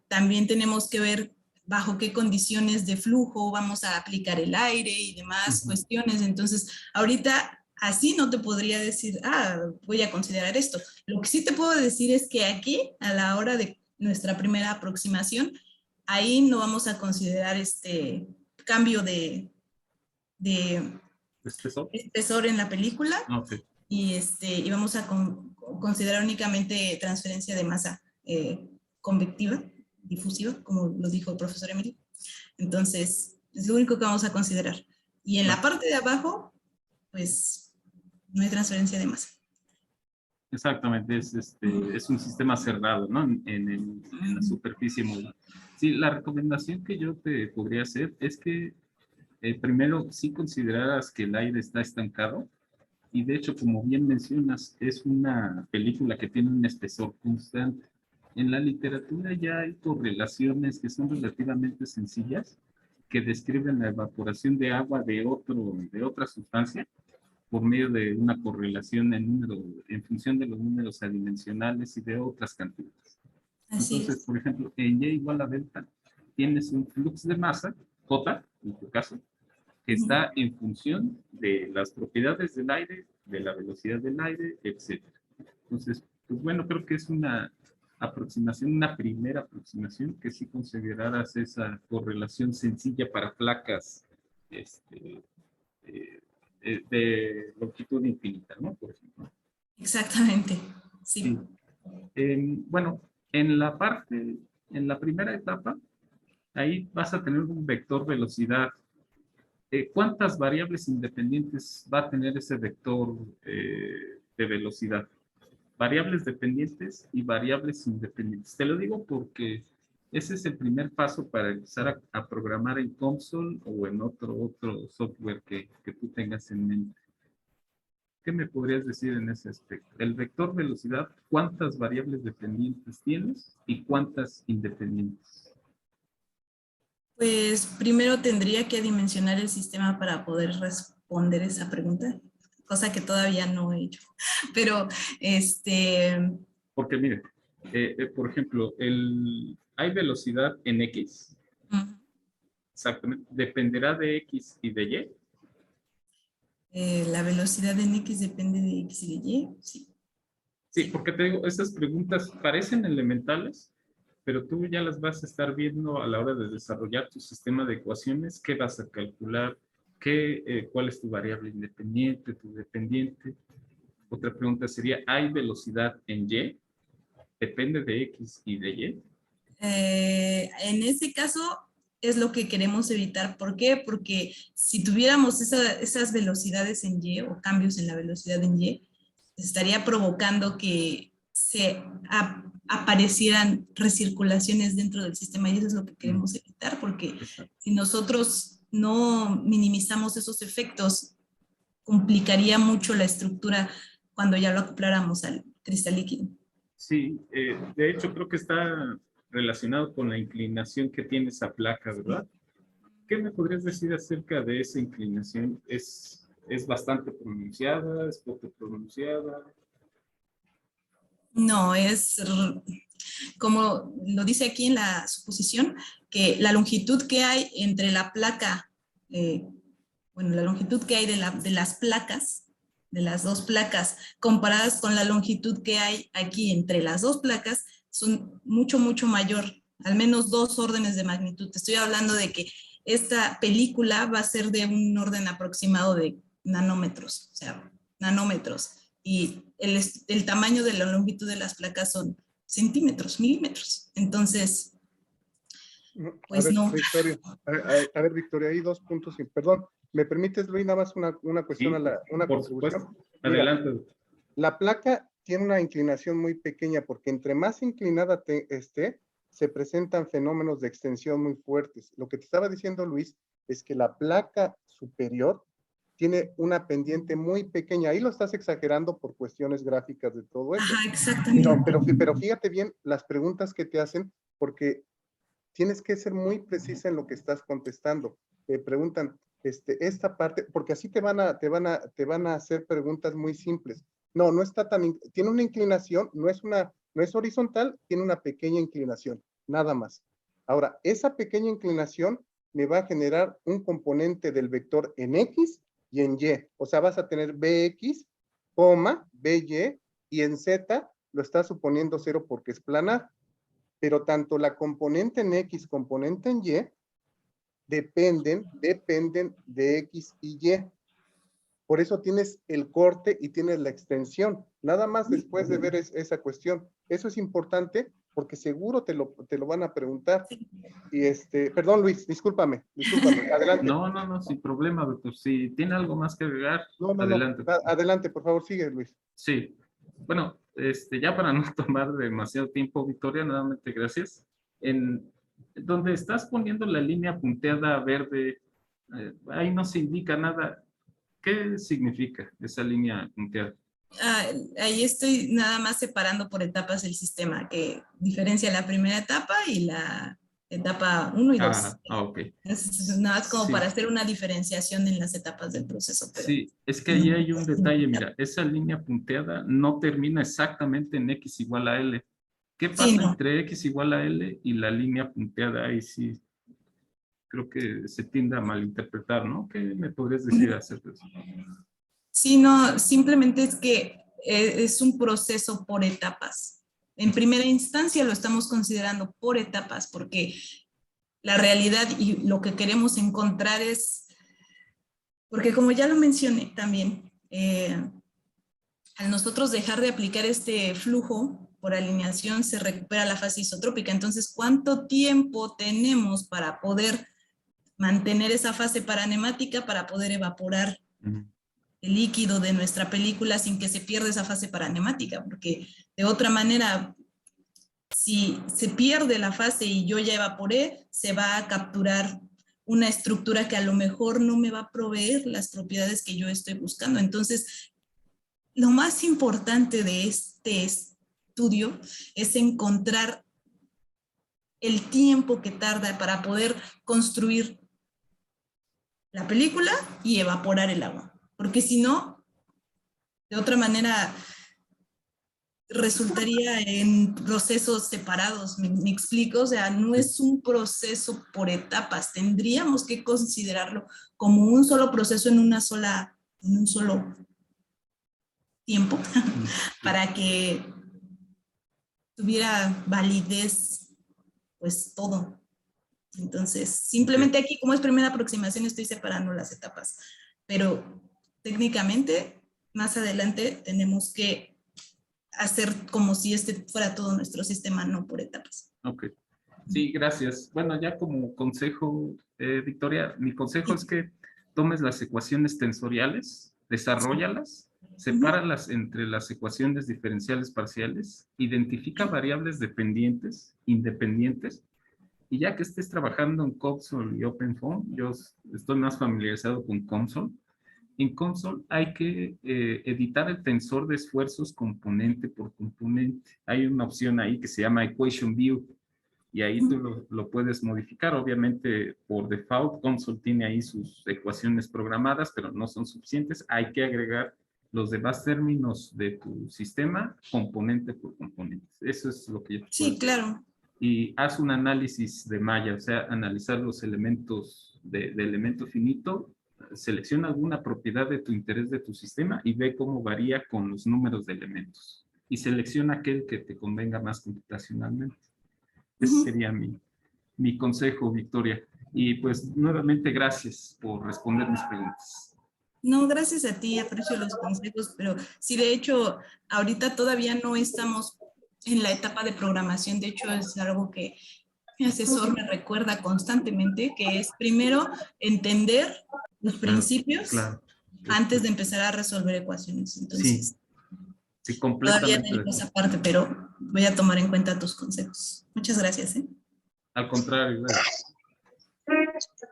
también tenemos que ver bajo qué condiciones de flujo vamos a aplicar el aire y demás cuestiones. Entonces, ahorita así no te podría decir, voy a considerar esto. Lo que sí te puedo decir es que aquí, a la hora de nuestra primera aproximación, ahí no vamos a considerar este cambio de ¿Espesor? espesor en la película Ok. y vamos a considerar únicamente transferencia de masa convectiva, difusiva, como lo dijo el profesor Emilio. Entonces, es lo único que vamos a considerar. Y en la parte de abajo, pues, no hay transferencia de masa. Exactamente, es un sistema cerrado, ¿no? En la superficie móvil. Sí, la recomendación que yo te podría hacer es que primero sí consideraras que el aire está estancado y de hecho, como bien mencionas, es una película que tiene un espesor constante. En la literatura ya hay correlaciones que son relativamente sencillas que describen la evaporación de agua de otra sustancia por medio de una correlación en función de los números adimensionales y de otras cantidades. Así Entonces, es. por ejemplo, en Y igual a delta, tienes un flux de masa, J, en tu caso, que está en función de las propiedades del aire, de la velocidad del aire, etc. Entonces, pues bueno, creo que es una aproximación, una primera aproximación que sí consideraras esa correlación sencilla para placas de longitud infinita, ¿no? Por ejemplo. Exactamente, sí. Sí. Bueno, en la primera etapa, ahí vas a tener un vector velocidad. ¿Cuántas variables independientes va a tener ese vector de velocidad? Variables dependientes y variables independientes. Te lo digo porque ese es el primer paso para empezar a programar en Console o en otro software que tú tengas en mente. ¿Qué me podrías decir en ese aspecto? El vector velocidad, ¿cuántas variables dependientes tienes y cuántas independientes? Pues primero tendría que dimensionar el sistema para poder responder esa pregunta, cosa que todavía no he hecho. Pero, Porque mire, por ejemplo, hay velocidad en X, exactamente, dependerá de X y de Y. La velocidad en X depende de X y de Y, sí. Sí, porque te digo, esas preguntas parecen elementales, pero tú ya las vas a estar viendo a la hora de desarrollar tu sistema de ecuaciones. ¿Qué vas a calcular? ¿Cuál es tu variable independiente, tu dependiente? Otra pregunta sería, ¿hay velocidad en Y? ¿Depende de X y de Y? En ese caso es lo que queremos evitar. ¿Por qué? Porque si tuviéramos esas velocidades en Y o cambios en la velocidad en Y, estaría provocando que aparecieran recirculaciones dentro del sistema y eso es lo que queremos evitar, porque si nosotros no minimizamos esos efectos, complicaría mucho la estructura cuando ya lo acopláramos al cristal líquido. Sí, de hecho creo que está relacionado con la inclinación que tiene esa placa, ¿verdad? ¿Qué me podrías decir acerca de esa inclinación? ¿Es bastante pronunciada? ¿Es poco pronunciada? No, como lo dice aquí en la suposición, que la longitud que hay entre la placa, la longitud que hay de las placas, de las dos placas, comparadas con la longitud que hay aquí entre las dos placas, son mucho, mucho mayor, al menos 2 órdenes de magnitud. Te estoy hablando de que esta película va a ser de un orden aproximado de nanómetros, o sea, nanómetros. Y el tamaño de la longitud de las placas son centímetros, milímetros. Entonces, pues no. Victoria, a ver, Victoria, hay 2 puntos, perdón, ¿me permites, Luis, nada más una cuestión, Sí, una por contribución? supuesto. Adelante. La placa tiene una inclinación muy pequeña porque entre más inclinada esté, se presentan fenómenos de extensión muy fuertes. Lo que te estaba diciendo, Luis, es que la placa superior tiene una pendiente muy pequeña. Ahí lo estás exagerando por cuestiones gráficas de todo eso. Ajá, exactamente. Pero fíjate bien las preguntas que te hacen, porque tienes que ser muy precisa en lo que estás contestando. Te preguntan, esta parte, porque así te van a hacer preguntas muy simples. No está tiene una inclinación, no es horizontal, tiene una pequeña inclinación, nada más. Ahora, esa pequeña inclinación me va a generar un componente del vector en X y en Y. O sea, vas a tener Bx, By, y en Z lo está suponiendo 0 porque es planar. Pero tanto la componente en X, componente en Y, dependen de X y Y. Por eso tienes el corte y tienes la extensión. Nada más después de ver esa cuestión. Eso es importante porque seguro te lo van a preguntar. Y perdón, Luis, discúlpame, adelante. No, sin problema, doctor. Si tiene algo más que agregar, adelante. Adelante, por favor, sigue, Luis. Sí. Bueno, ya para no tomar demasiado tiempo, Victoria, nuevamente gracias. En donde estás poniendo la línea punteada verde, ahí no se indica nada. ¿Qué significa esa línea punteada? Ahí estoy nada más separando por etapas el sistema, que diferencia la primera etapa y la etapa 1 y 2. Ok. Es nada más como para hacer una diferenciación en las etapas del proceso. Pero sí, es que ahí hay un detalle, mira, esa línea punteada no termina exactamente en X igual a L. ¿Qué pasa entre X igual a L y la línea punteada? Ahí sí, creo que se tiende a malinterpretar, ¿no? ¿Qué me podrías decir acerca de eso? Sí, no, simplemente es que es un proceso por etapas. En primera instancia lo estamos considerando por etapas porque la realidad y lo que queremos encontrar es, porque como ya lo mencioné también, al nosotros dejar de aplicar este flujo por alineación se recupera la fase isotrópica. Entonces, ¿cuánto tiempo tenemos para poder mantener esa fase paranemática para poder evaporar el líquido de nuestra película sin que se pierda esa fase paranemática? Porque de otra manera, si se pierde la fase y yo ya evaporé, se va a capturar una estructura que a lo mejor no me va a proveer las propiedades que yo estoy buscando. Entonces, lo más importante de este estudio es encontrar el tiempo que tarda para poder construir la película y evaporar el agua. Porque si no, de otra manera, resultaría en procesos separados, ¿me explico? O sea, no es un proceso por etapas, tendríamos que considerarlo como un solo proceso en un solo tiempo para que tuviera validez pues todo. Entonces, simplemente aquí, como es primera aproximación, estoy separando las etapas, pero técnicamente, más adelante tenemos que hacer como si este fuera todo nuestro sistema, no por etapas. Ok. Sí, gracias. Bueno, ya como consejo, Victoria, mi consejo es que tomes las ecuaciones tensoriales, desarróllalas, sepáralas entre las ecuaciones diferenciales parciales, identifica variables dependientes, independientes, y ya que estés trabajando en COMSOL y OpenFOAM, yo estoy más familiarizado con COMSOL. En COMSOL hay que editar el tensor de esfuerzos componente por componente. Hay una opción ahí que se llama Equation View, y ahí tú lo puedes modificar. Obviamente, por default, COMSOL tiene ahí sus ecuaciones programadas, pero no son suficientes. Hay que agregar los demás términos de tu sistema, componente por componente. Eso es lo que yo te puedo Sí, decir. claro. Y haz un análisis de malla, o sea, analizar los elementos de elemento finito, selecciona alguna propiedad de tu interés de tu sistema y ve cómo varía con los números de elementos. Y selecciona aquel que te convenga más computacionalmente. Ese sería mi consejo, Victoria. Y pues nuevamente gracias por responder mis preguntas. No, gracias a ti, aprecio los consejos, pero sí, de hecho, ahorita todavía no estamos en la etapa de programación. De hecho, es algo que mi asesor me recuerda constantemente, que es primero entender los principios Claro. antes de empezar a resolver ecuaciones. Entonces, Sí, todavía completamente. tengo esa parte, pero voy a tomar en cuenta tus consejos. Muchas gracias. Al contrario, gracias.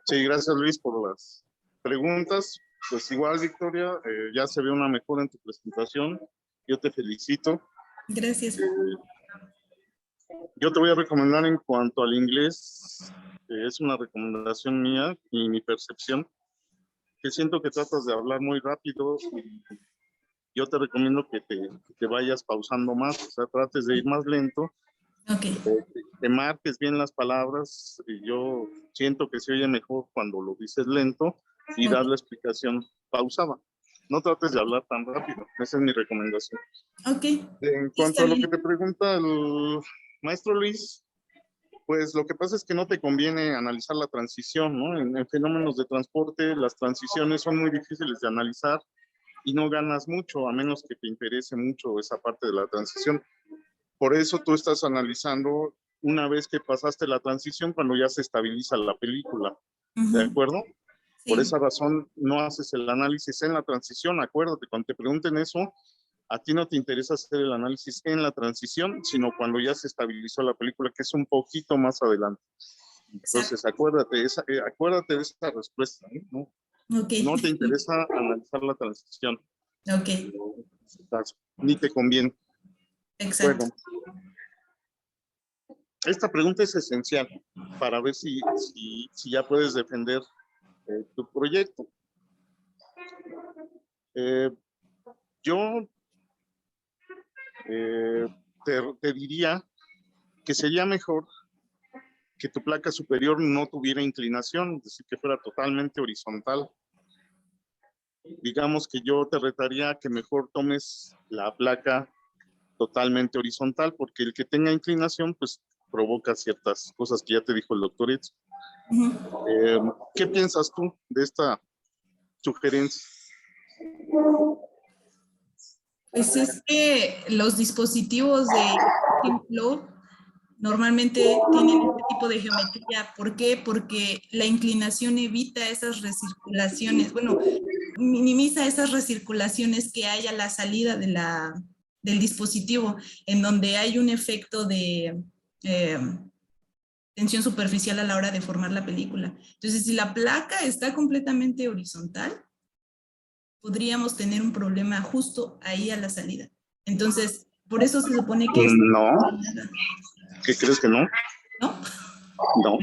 Sí, gracias Luis por las preguntas. Pues igual, Victoria, ya se ve una mejora en tu presentación. Yo te felicito. Gracias. Yo te voy a recomendar en cuanto al inglés, es una recomendación mía y mi percepción, que siento que tratas de hablar muy rápido y yo te recomiendo que te vayas pausando más, o sea, trates de ir más lento, Ok. que marques bien las palabras, y yo siento que se oye mejor cuando lo dices lento y das la explicación pausada. No trates de hablar tan rápido, esa es mi recomendación. Ok. En cuanto a lo que te pregunta el maestro Luis, pues lo que pasa es que no te conviene analizar la transición, ¿no? En fenómenos de transporte, las transiciones son muy difíciles de analizar y no ganas mucho, a menos que te interese mucho esa parte de la transición. Por eso tú estás analizando una vez que pasaste la transición, cuando ya se estabiliza la película, ¿de acuerdo? Sí. Por esa razón no haces el análisis en la transición. Acuérdate, cuando te pregunten eso, a ti no te interesa hacer el análisis en la transición, sino cuando ya se estabilizó la película, que es un poquito más adelante. Entonces, acuérdate de esa respuesta, ¿no? Okay. No te interesa analizar la transición. Ok. Ni te conviene. Exacto. Bueno, esta pregunta es esencial para ver si ya puedes defender tu proyecto. Yo te diría que sería mejor que tu placa superior no tuviera inclinación, es decir, que fuera totalmente horizontal. Digamos que yo te retaría que mejor tomes la placa totalmente horizontal, porque el que tenga inclinación, pues provoca ciertas cosas que ya te dijo el doctor Itz. ¿Qué piensas tú de esta sugerencia? Pues es que los dispositivos de ejemplo normalmente tienen este tipo de geometría. ¿Por qué? Porque la inclinación evita esas recirculaciones, bueno, minimiza esas recirculaciones que hay a la salida del dispositivo, en donde hay un efecto de tensión superficial a la hora de formar la película. Entonces, si la placa está completamente horizontal, podríamos tener un problema justo ahí a la salida. Entonces, por eso se supone que es... No. ¿Qué crees que no? ¿No? No.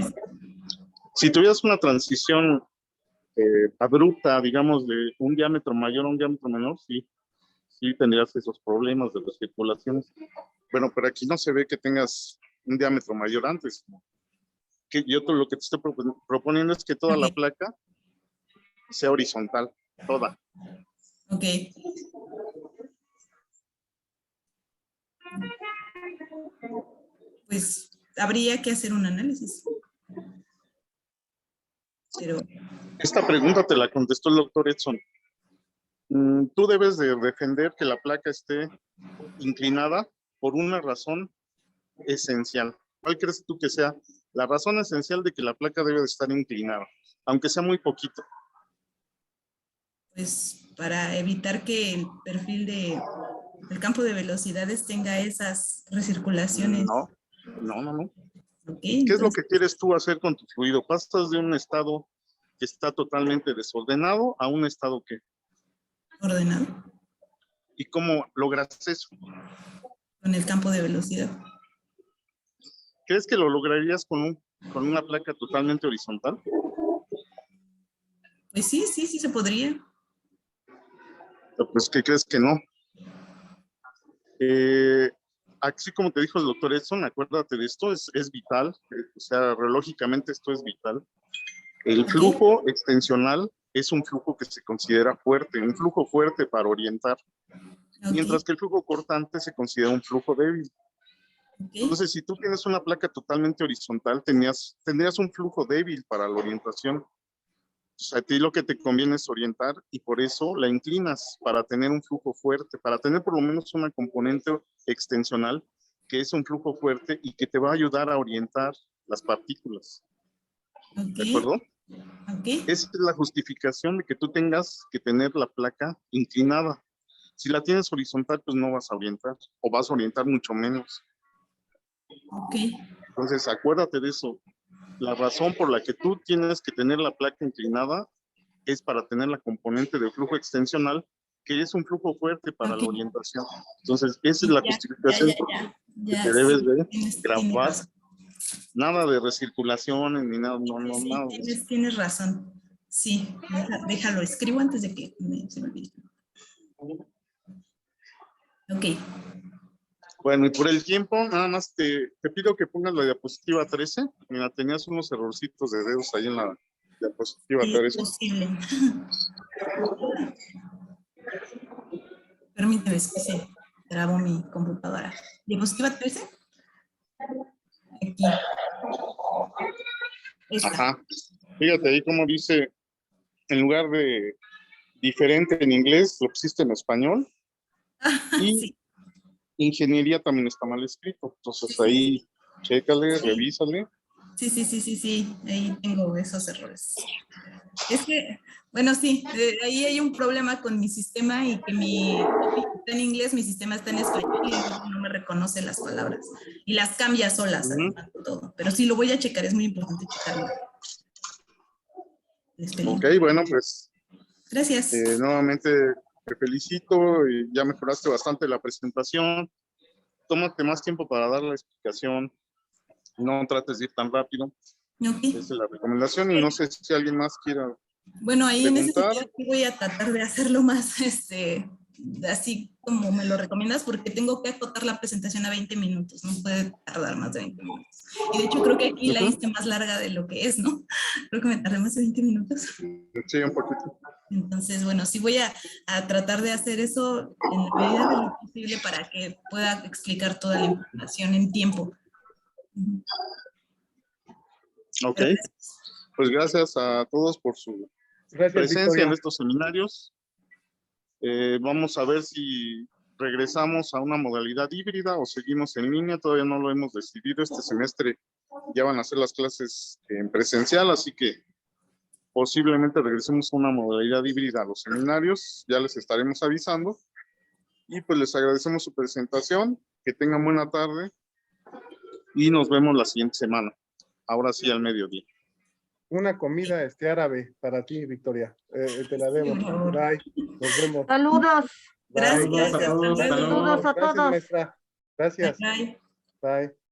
Si tuvieras una transición abrupta, digamos, de un diámetro mayor a un diámetro menor, sí tendrías esos problemas de recirculaciones. Bueno, pero aquí no se ve que tengas un diámetro mayor antes. Que yo lo que te estoy proponiendo es que toda la placa sea horizontal, toda. Ok. Pues habría que hacer un análisis. Pero Esta pregunta te la contestó el doctor Edson. Tú debes de defender que la placa esté inclinada por una razón esencial. ¿Cuál crees tú que sea la razón esencial de que la placa debe de estar inclinada? Aunque sea muy poquito. pues para evitar que el perfil del campo de velocidades tenga esas recirculaciones. No. Ok, ¿Qué es lo entonces, que quieres tú hacer con tu fluido? Pasas de un estado que está totalmente desordenado a un estado que... ordenado ¿Y cómo logras eso? con el campo de velocidad. ¿Crees que lo lograrías con una placa totalmente horizontal? Pues sí se podría. Pues, ¿qué crees que no? Así como te dijo el doctor Edson, acuérdate de esto, es vital, o sea, relógicamente esto es vital. El Ok. flujo extensional es un flujo que se considera fuerte, un flujo fuerte para orientar, Ok, mientras que el flujo cortante se considera un flujo débil. ok, Entonces, si tú tienes una placa totalmente horizontal, tendrías un flujo débil para la orientación. O sea, a ti lo que te conviene es orientar y por eso la inclinas para tener un flujo fuerte, para tener por lo menos una componente extensional que es un flujo fuerte y que te va a ayudar a orientar las partículas. ¿De acuerdo? ok. Esa es la justificación de que tú tengas que tener la placa inclinada. Si la tienes horizontal, pues no vas a orientar o vas a orientar mucho menos. Ok, Entonces, acuérdate de eso. La razón por la que tú tienes que tener la placa inclinada es para tener la componente de flujo extensional, que es un flujo fuerte para la ok. orientación. Entonces, esa es Sí, la ya, justificación que te debes sí, de tienes grabar. razón. Nada de recirculaciones ni nada, no, Sí, nada de eso. tienes razón. Sí, déjalo, escribo antes de que se me olvide. Ok, Bueno, y por el tiempo, nada más te pido que pongas la diapositiva 13. Mira, tenías unos errorcitos de dedos ahí en la diapositiva sí, es 13. posible. Permíteme, es que se trabó mi computadora. ¿Diapositiva 13? Aquí, esta. Ajá. Fíjate ahí cómo dice, en lugar de diferente en inglés, lo pusiste en español. Y Sí, ingeniería también está mal escrito. Entonces sí, ahí, chécale, sí. revísale. Sí, ahí tengo esos errores. Es que, bueno, sí, ahí hay un problema con mi sistema y que mi copy está en inglés, mi sistema está en español y luego no me reconoce las palabras y las cambia solas, además de todo. Pero sí, lo voy a checar, es muy importante checarlo. Ok, bueno, pues Gracias. nuevamente te felicito y ya mejoraste bastante la presentación. Tómate más tiempo para dar la explicación. No trates de ir tan rápido. Ok. Esa es la recomendación y no sé si alguien más quiera Bueno, ahí en ese preguntar. sentido sí voy a tratar de hacerlo más, así como me lo recomiendas, porque tengo que acotar la presentación a 20 minutos, no puede tardar más de 20 minutos. Y de hecho creo que aquí la hice más larga de lo que es, ¿no? Creo que me tardé más de 20 minutos. Sí, un poquito. Entonces, bueno, sí voy a tratar de hacer eso en la medida de lo posible para que pueda explicar toda la información en tiempo. Ok, Pero pues gracias a todos por su Gracias, presencia en Victoria. estos seminarios. Vamos a ver si regresamos a una modalidad híbrida o seguimos en línea. Todavía no lo hemos decidido. Este semestre ya van a ser las clases en presencial, así que posiblemente regresemos a una modalidad híbrida a los seminarios. Ya les estaremos avisando. Y pues les agradecemos su presentación. Que tengan buena tarde y nos vemos la siguiente semana. Ahora sí, al mediodía. Una comida árabe para ti, Victoria. Te la debo. por favor. Bye. Nos vemos. Saludos. Bye. Gracias, hasta Saludos, hasta luego. luego. Saludos a Gracias, todos. maestra. Bye, Gracias. bye. Bye.